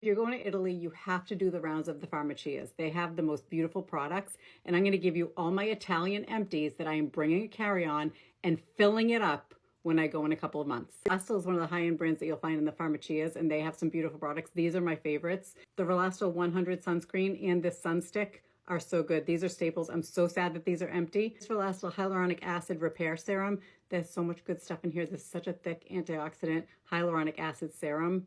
If you're going to Italy, you have to do the rounds of the pharmacies. They have the most beautiful products, and I'm going to give you all my Italian empties that I am bringing a carry-on and filling it up when I go in a couple of months. Relastol is one of the high-end brands that you'll find in the pharmacias, and they have some beautiful products. These are my favorites. The Relastol 100 sunscreen and this sunstick are so good. These are staples. I'm so sad that these are empty. This Relastol Hyaluronic Acid Repair Serum. There's so much good stuff in here. This is such a thick antioxidant hyaluronic acid serum.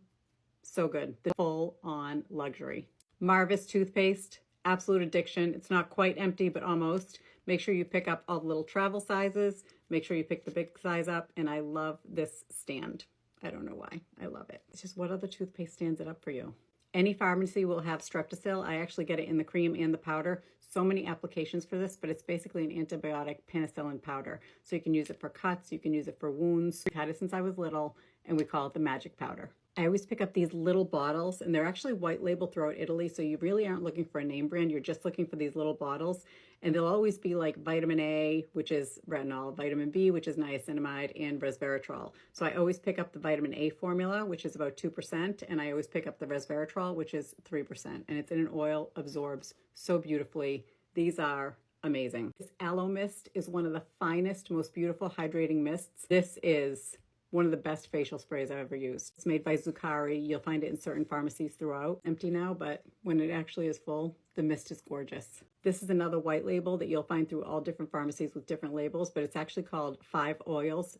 So good. The full-on luxury. Marvis toothpaste, absolute addiction. It's not quite empty, but almost. Make sure you pick up all the little travel sizes. Make sure you pick the big size up. And I love this stand. I don't know why. I love it. It's just what other toothpaste stands it up for you? Any pharmacy will have Streptosil. I actually get it in the cream and the powder. So many applications for this, but it's basically an antibiotic penicillin powder. So you can use it for cuts. You can use it for wounds. I've had it since I was little, and we call it the magic powder. I always pick up these little bottles, and they're actually white label throughout Italy, so you really aren't looking for a name brand. You're just looking for these little bottles, and they'll always be like vitamin A, which is retinol, vitamin B, which is niacinamide, and resveratrol. So I always pick up the vitamin A formula, which is about 2%, and I always pick up the resveratrol, which is 3%, and it's in an oil, absorbs so beautifully. These are amazing. This aloe mist is one of the finest, most beautiful hydrating mists. This is one of the best facial sprays I've ever used. It's made by Zucari. You'll find it in certain pharmacies throughout. Empty now, but when it actually is full, the mist is gorgeous. This is another white label that you'll find through all different pharmacies with different labels, but it's actually called 5 Oils.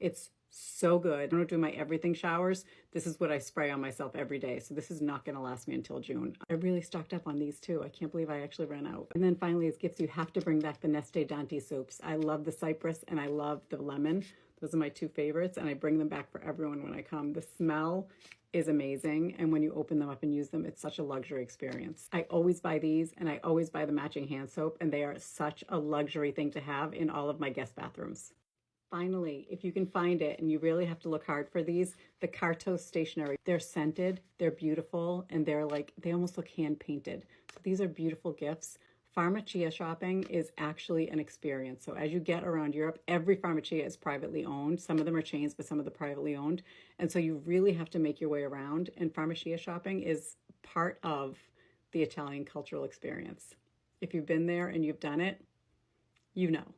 It's so good. I don't do my everything showers. This is what I spray on myself every day. So this is not going to last me until June. I really stocked up on these too. I can't believe I actually ran out. And then finally, as gifts, you have to bring back the Neste Dante soaps. I love the cypress and I love the lemon. Those are my two favorites, and I bring them back for everyone when I come. The smell is amazing, and when you open them up and use them, it's such a luxury experience. I always buy these, and I always buy the matching hand soap, and they are such a luxury thing to have in all of my guest bathrooms. Finally, if you can find it, and you really have to look hard for these, the Cartos stationery. They're scented, they're beautiful, and they almost look hand-painted. So these are beautiful gifts. Pharmacia shopping is actually an experience. So as you get around Europe, every pharmacia is privately owned. Some of them are chains, but some of them are privately owned. And so you really have to make your way around. And pharmacia shopping is part of the Italian cultural experience. If you've been there and you've done it, you know.